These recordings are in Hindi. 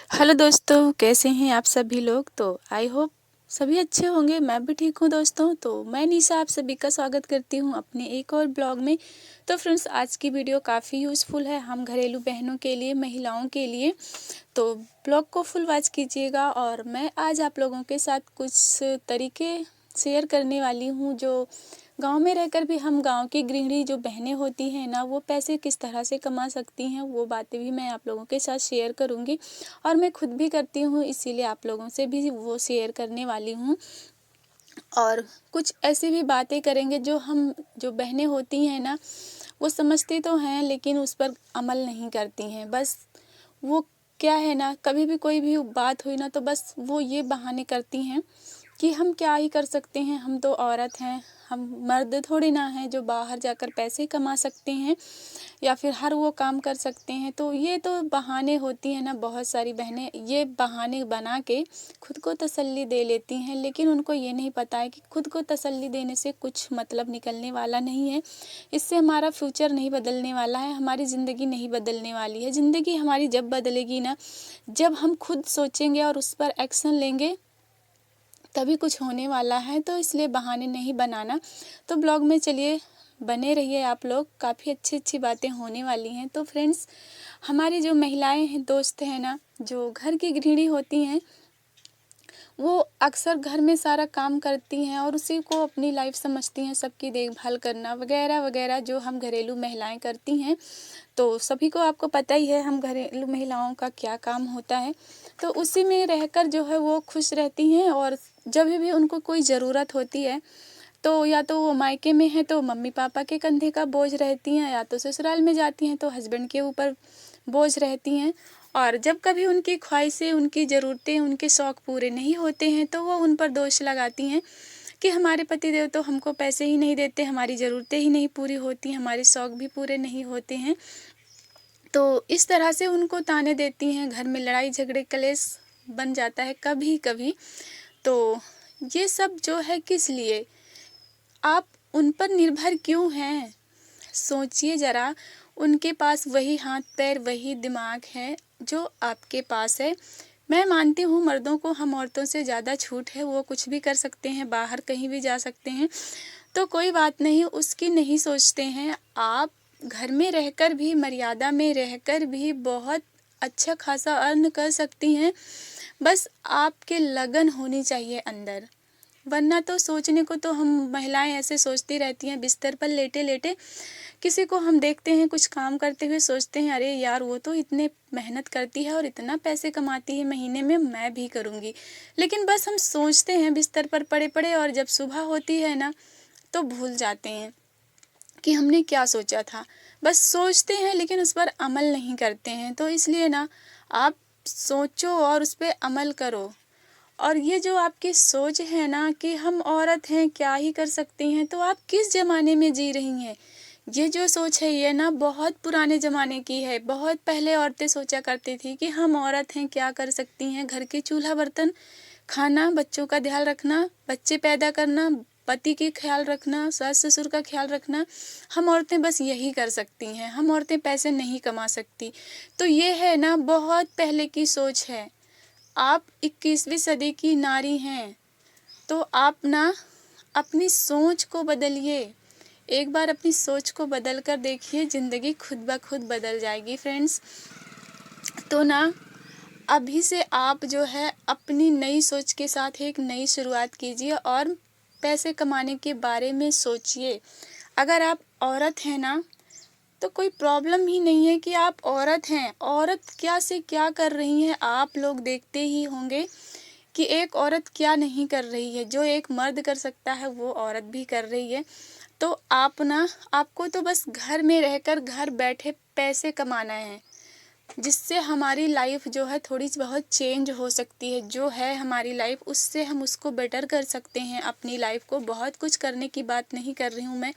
हेलो दोस्तों, कैसे हैं आप सभी लोग। तो आई होप सभी अच्छे होंगे। मैं भी ठीक हूँ दोस्तों। तो मैं निशा आप सभी का स्वागत करती हूँ अपने एक और ब्लॉग में। तो फ्रेंड्स, आज की वीडियो काफ़ी यूज़फुल है हम घरेलू बहनों के लिए, महिलाओं के लिए। तो ब्लॉग को फुल वॉच कीजिएगा। और मैं आज आप लोगों के साथ कुछ तरीके शेयर करने वाली हूँ जो गांव में रहकर भी हम गांव की गृहिणी जो बहनें होती हैं ना, वो पैसे किस तरह से कमा सकती हैं, वो बातें भी मैं आप लोगों के साथ शेयर करूंगी। और मैं खुद भी करती हूँ, इसीलिए आप लोगों से भी वो शेयर करने वाली हूँ। और कुछ ऐसी भी बातें करेंगे जो बहनें होती हैं ना, वो समझती तो हैं लेकिन उस पर अमल नहीं करती हैं। बस वो क्या है ना, कभी भी कोई भी बात हुई ना तो बस वो ये बहाने करती हैं कि हम क्या ही कर सकते हैं, हम तो औरत हैं, हम मर्द थोड़ी ना हैं जो बाहर जाकर पैसे कमा सकते हैं या फिर हर वो काम कर सकते हैं। तो ये तो बहाने होती हैं ना, बहुत सारी बहनें ये बहाने बना के खुद को तसल्ली दे लेती हैं। लेकिन उनको ये नहीं पता है कि खुद को तसल्ली देने से कुछ मतलब निकलने वाला नहीं है। इससे हमारा फ्यूचर नहीं बदलने वाला है, हमारी ज़िंदगी नहीं बदलने वाली है। ज़िंदगी हमारी जब बदलेगी ना, जब हम खुद सोचेंगे और उस पर एक्शन लेंगे, तभी कुछ होने वाला है। तो इसलिए बहाने नहीं बनाना। तो ब्लॉग में चलिए बने रहिए आप लोग, काफ़ी अच्छी अच्छी बातें होने वाली हैं। तो फ्रेंड्स, हमारी जो महिलाएं हैं, दोस्त हैं ना, जो घर की गृहिणी होती हैं, वो अक्सर घर में सारा काम करती हैं और उसी को अपनी लाइफ समझती हैं, सबकी देखभाल करना वगैरह वगैरह जो हम घरेलू महिलाएं करती हैं। तो सभी को आपको पता ही है हम घरेलू महिलाओं का क्या काम होता है। तो उसी में रहकर जो है वो खुश रहती हैं। और जब भी उनको कोई ज़रूरत होती है तो या तो वो मायके में है तो मम्मी पापा के कंधे का बोझ रहती हैं, या तो ससुराल में जाती हैं तो हस्बैंड के ऊपर बोझ रहती हैं। और जब कभी उनकी ख्वाहिशें, उनकी ज़रूरतें, उनके शौक़ पूरे नहीं होते हैं तो वो उन पर दोष लगाती हैं कि हमारे पतिदेव तो हमको पैसे ही नहीं देते, हमारी ज़रूरतें ही नहीं पूरी होती, हमारे शौक़ भी पूरे नहीं होते हैं। तो इस तरह से उनको ताने देती हैं। घर में लड़ाई झगड़े कलेश बन जाता है कभी कभी। तो ये सब जो है किस लिए, आप उन पर निर्भर क्यों हैं? सोचिए ज़रा। उनके पास वही हाथ पैर, वही दिमाग है जो आपके पास है। मैं मानती हूँ मर्दों को हम औरतों से ज़्यादा छूट है, वो कुछ भी कर सकते हैं, बाहर कहीं भी जा सकते हैं, तो कोई बात नहीं, उसकी नहीं सोचते हैं। आप घर में रहकर भी, मर्यादा में रहकर भी बहुत अच्छा खासा अर्न कर सकती हैं। बस आपके लगन होनी चाहिए अंदर। वरना तो सोचने को तो हम महिलाएं ऐसे सोचती रहती हैं, बिस्तर पर लेटे लेटे किसी को हम देखते हैं कुछ काम करते हुए, सोचते हैं अरे यार वो तो इतने मेहनत करती है और इतना पैसे कमाती है महीने में, मैं भी करूँगी। लेकिन बस हम सोचते हैं बिस्तर पर पड़े पड़े, और जब सुबह होती है ना तो भूल जाते हैं कि हमने क्या सोचा था। बस सोचते हैं लेकिन उस पर अमल नहीं करते हैं। तो इसलिए ना, आप सोचो और उस पर अमल करो। और ये जो आपकी सोच है ना कि हम औरत हैं, क्या ही कर सकती हैं, तो आप किस ज़माने में जी रही हैं? ये जो सोच है ये ना बहुत पुराने ज़माने की है। बहुत पहले औरतें सोचा करती थी कि हम औरत हैं, क्या कर सकती हैं, घर के चूल्हा बर्तन, खाना, बच्चों का ध्यान रखना, बच्चे पैदा करना, पति की ख्याल रखना, सास ससुर का ख्याल रखना, हम औरतें बस यही कर सकती हैं, हम औरतें पैसे नहीं कमा सकती। तो ये है ना, बहुत पहले की सोच है। आप 21वीं सदी की नारी हैं, तो आप ना अपनी सोच को बदलिए। एक बार अपनी सोच को बदल कर देखिए, ज़िंदगी खुद ब खुद बदल जाएगी फ्रेंड्स। तो ना, अभी से आप जो है अपनी नई सोच के साथ एक नई शुरुआत कीजिए और पैसे कमाने के बारे में सोचिए। अगर आप औरत हैं ना, तो कोई प्रॉब्लम ही नहीं है कि आप औरत हैं। औरत क्या से क्या कर रही हैं, आप लोग देखते ही होंगे कि एक औरत क्या नहीं कर रही है। जो एक मर्द कर सकता है वो औरत भी कर रही है। तो आप ना, आपको तो बस घर में रहकर घर बैठे पैसे कमाना है, जिससे हमारी लाइफ जो है थोड़ी बहुत चेंज हो सकती है। जो है हमारी लाइफ, उससे हम उसको बेटर कर सकते हैं अपनी लाइफ को। बहुत कुछ करने की बात नहीं कर रही हूँ मैं।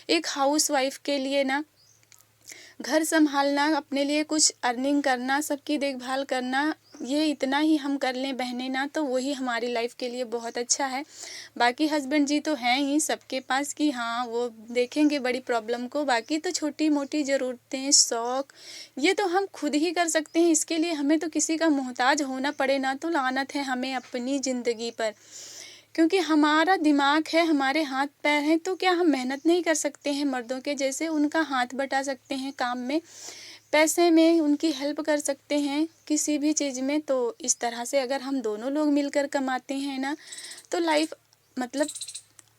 एक हाउस वाइफ के लिए ना घर संभालना, अपने लिए कुछ अर्निंग करना, सबकी देखभाल करना, ये इतना ही हम कर लें बहनें ना, तो वही हमारी लाइफ के लिए बहुत अच्छा है। बाकी हस्बैंड जी तो हैं ही सबके पास कि हाँ वो देखेंगे बड़ी प्रॉब्लम को, बाकी तो छोटी मोटी ज़रूरतें, शौक़, ये तो हम खुद ही कर सकते हैं। इसके लिए हमें तो किसी का मोहताज होना पड़े ना, तो लानत है हमें अपनी ज़िंदगी पर। क्योंकि हमारा दिमाग है, हमारे हाथ पैर हैं, तो क्या हम मेहनत नहीं कर सकते हैं मर्दों के जैसे? उनका हाथ बटा सकते हैं काम में, पैसे में उनकी हेल्प कर सकते हैं, किसी भी चीज़ में। तो इस तरह से अगर हम दोनों लोग मिलकर कमाते हैं ना, तो लाइफ मतलब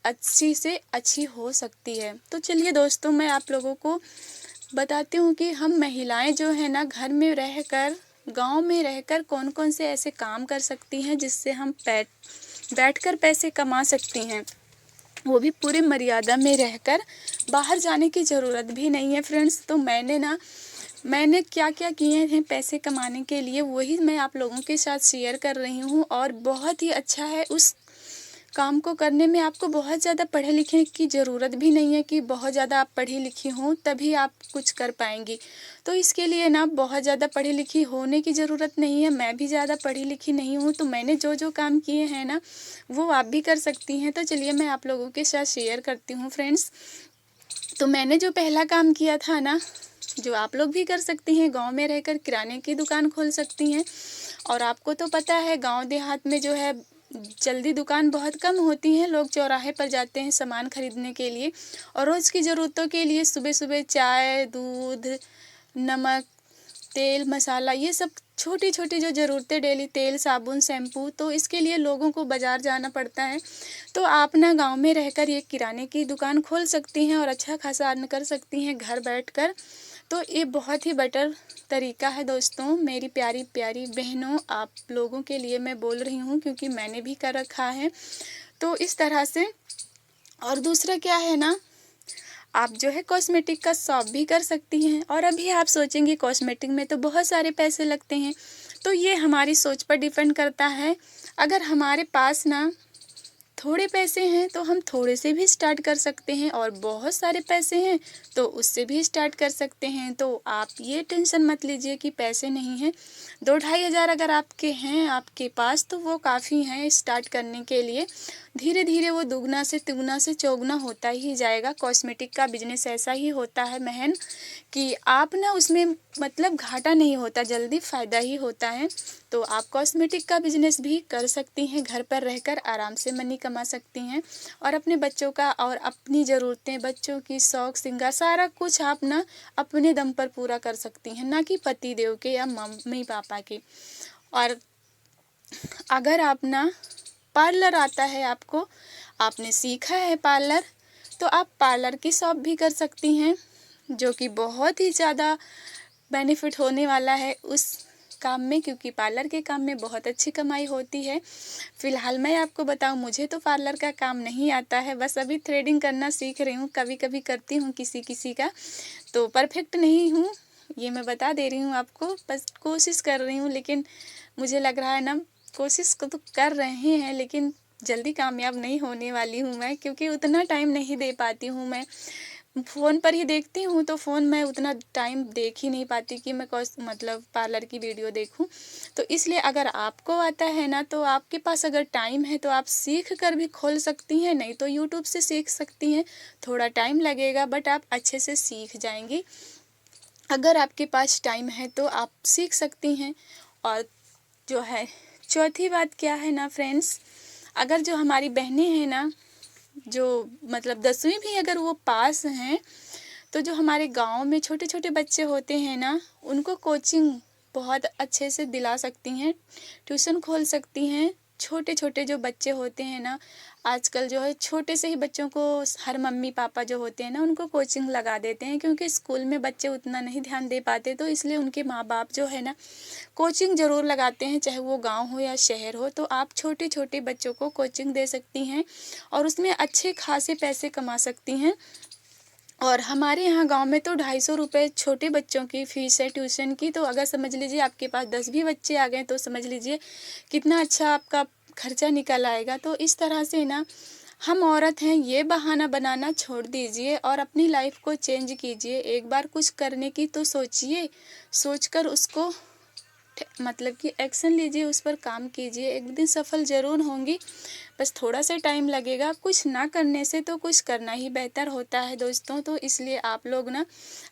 अच्छी से अच्छी हो सकती है। तो चलिए दोस्तों, मैं आप लोगों को बताती हूँ कि हम महिलाएं जो है ना, घर में रहकर, गांव में रहकर कौन कौन से ऐसे काम कर सकती हैं जिससे हम बैठकर पैसे कमा सकती हैं, वो भी पूरी मर्यादा में रहकर। बाहर जाने की ज़रूरत भी नहीं है फ्रेंड्स। तो मैंने क्या क्या किए हैं पैसे कमाने के लिए, वही मैं आप लोगों के साथ शेयर कर रही हूँ। और बहुत ही अच्छा है, उस काम को करने में आपको बहुत ज़्यादा पढ़े लिखे की ज़रूरत भी नहीं है कि बहुत ज़्यादा आप पढ़ी लिखी हों तभी आप कुछ कर पाएंगी। तो इसके लिए ना बहुत ज़्यादा पढ़ी लिखी होने की ज़रूरत नहीं है। मैं भी ज़्यादा पढ़ी लिखी नहीं हूँ, तो मैंने जो जो काम किए हैं ना, वो आप भी कर सकती हैं। तो चलिए मैं आप लोगों के साथ शेयर करती हूँ फ्रेंड्स। तो मैंने जो पहला काम किया था ना, जो आप लोग भी कर सकती हैं, गाँव में रहकर किराने की दुकान खोल सकती हैं। और आपको तो पता है गाँव देहात में जो है जल्दी दुकान बहुत कम होती हैं, लोग चौराहे पर जाते हैं सामान खरीदने के लिए। और रोज़ की ज़रूरतों के लिए सुबह सुबह चाय, दूध, नमक, तेल, मसाला, ये सब छोटी छोटी जो ज़रूरतें डेली, तेल, साबुन, शैम्पू, तो इसके लिए लोगों को बाज़ार जाना पड़ता है। तो आप ना गांव में रहकर ये किराने की दुकान खोल सकती हैं और अच्छा खासा अर्न कर सकती हैं घर बैठकर। तो ये बहुत ही बेटर तरीका है दोस्तों। मेरी प्यारी प्यारी बहनों, आप लोगों के लिए मैं बोल रही हूँ क्योंकि मैंने भी कर रखा है। तो इस तरह से। और दूसरा क्या है ना, आप जो है कॉस्मेटिक का शॉप भी कर सकती हैं। और अभी आप सोचेंगे कॉस्मेटिक में तो बहुत सारे पैसे लगते हैं, तो ये हमारी सोच पर डिपेंड करता है। अगर हमारे पास ना थोड़े पैसे हैं तो हम थोड़े से भी स्टार्ट कर सकते हैं, और बहुत सारे पैसे हैं तो उससे भी स्टार्ट कर सकते हैं। तो आप ये टेंशन मत लीजिए कि पैसे नहीं हैं। 2-2.5 हज़ार अगर आपके हैं आपके पास, तो वो काफ़ी हैं स्टार्ट करने के लिए। धीरे धीरे वो दुगना से तिगुना से चौगुना होता ही जाएगा। कॉस्मेटिक का बिजनेस ऐसा ही होता है बहन, कि आप ना उसमें मतलब घाटा नहीं होता, जल्दी फ़ायदा ही होता है। तो आप कॉस्मेटिक का बिजनेस भी कर सकती हैं, घर पर रहकर आराम से मनी कमा सकती हैं। और अपने बच्चों का और अपनी ज़रूरतें, बच्चों की शौक़ श्रृंगार, सारा कुछ आप ना अपने दम पर पूरा कर सकती हैं, ना कि पति देव के या मम्मी पापा के। और अगर आप ना पार्लर आता है आपको, आपने सीखा है पार्लर, तो आप पार्लर की शॉप भी कर सकती हैं, जो कि बहुत ही ज़्यादा बेनिफिट होने वाला है उस काम में, क्योंकि पार्लर के काम में बहुत अच्छी कमाई होती है। फ़िलहाल मैं आपको बताऊं, मुझे तो पार्लर का काम नहीं आता है, बस अभी थ्रेडिंग करना सीख रही हूँ, कभी कभी करती हूँ किसी किसी का, तो परफेक्ट नहीं हूँ, ये मैं बता दे रही हूँ आपको। बस कोशिश कर रही हूँ, लेकिन मुझे लग रहा है ना, कोशिश को तो कर रहे हैं लेकिन जल्दी कामयाब नहीं होने वाली हूँ मैं, क्योंकि उतना टाइम नहीं दे पाती हूँ। मैं फ़ोन पर ही देखती हूँ, तो फ़ोन में उतना टाइम देख ही नहीं पाती कि मैं मतलब पार्लर की वीडियो देखूँ। तो इसलिए अगर आपको आता है ना, तो आपके पास अगर टाइम है तो आप सीख कर भी खोल सकती हैं, नहीं तो यूट्यूब से सीख सकती हैं। थोड़ा टाइम लगेगा बट आप अच्छे से सीख जाएंगी। अगर आपके पास टाइम है तो आप सीख सकती हैं। और जो है चौथी बात क्या है ना फ्रेंड्स, अगर जो हमारी बहनें हैं ना, जो मतलब 10वीं भी अगर वो पास हैं, तो जो हमारे गांव में छोटे छोटे बच्चे होते हैं ना, उनको कोचिंग बहुत अच्छे से दिला सकती हैं, ट्यूशन खोल सकती हैं। छोटे छोटे जो बच्चे होते हैं ना, आजकल जो है छोटे से ही बच्चों को हर मम्मी पापा जो होते हैं ना, उनको कोचिंग लगा देते हैं, क्योंकि स्कूल में बच्चे उतना नहीं ध्यान दे पाते, तो इसलिए उनके माँ बाप जो है ना कोचिंग ज़रूर लगाते हैं, चाहे वो गांव हो या शहर हो। तो आप छोटे छोटे बच्चों को कोचिंग दे सकती हैं और उसमें अच्छे खासे पैसे कमा सकती हैं। और हमारे यहाँ गांव में तो 250 रुपये छोटे बच्चों की फ़ीस है ट्यूशन की। तो अगर समझ लीजिए आपके पास 10 भी बच्चे आ गए, तो समझ लीजिए कितना अच्छा आपका खर्चा निकल आएगा। तो इस तरह से ना हम औरत हैं, ये बहाना बनाना छोड़ दीजिए और अपनी लाइफ को चेंज कीजिए। एक बार कुछ करने की तो सोचिए, सोचकर उसको मतलब कि एक्शन लीजिए, उस पर काम कीजिए। एक दिन सफल ज़रूर होंगी, बस थोड़ा सा टाइम लगेगा। कुछ ना करने से तो कुछ करना ही बेहतर होता है दोस्तों। तो इसलिए आप लोग ना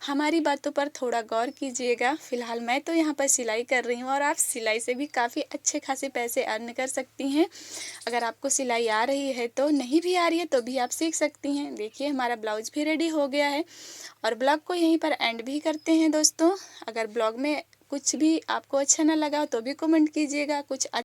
हमारी बातों पर थोड़ा गौर कीजिएगा। फ़िलहाल मैं तो यहाँ पर सिलाई कर रही हूँ और आप सिलाई से भी काफ़ी अच्छे खासे पैसे अर्न कर सकती हैं। अगर आपको सिलाई आ रही है तो, नहीं भी आ रही है तो भी आप सीख सकती हैं। देखिए हमारा ब्लाउज भी रेडी हो गया है और ब्लॉग को यहीं पर एंड भी करते हैं दोस्तों। अगर ब्लॉग में कुछ भी आपको अच्छा ना लगा तो भी कमेंट कीजिएगा। कुछ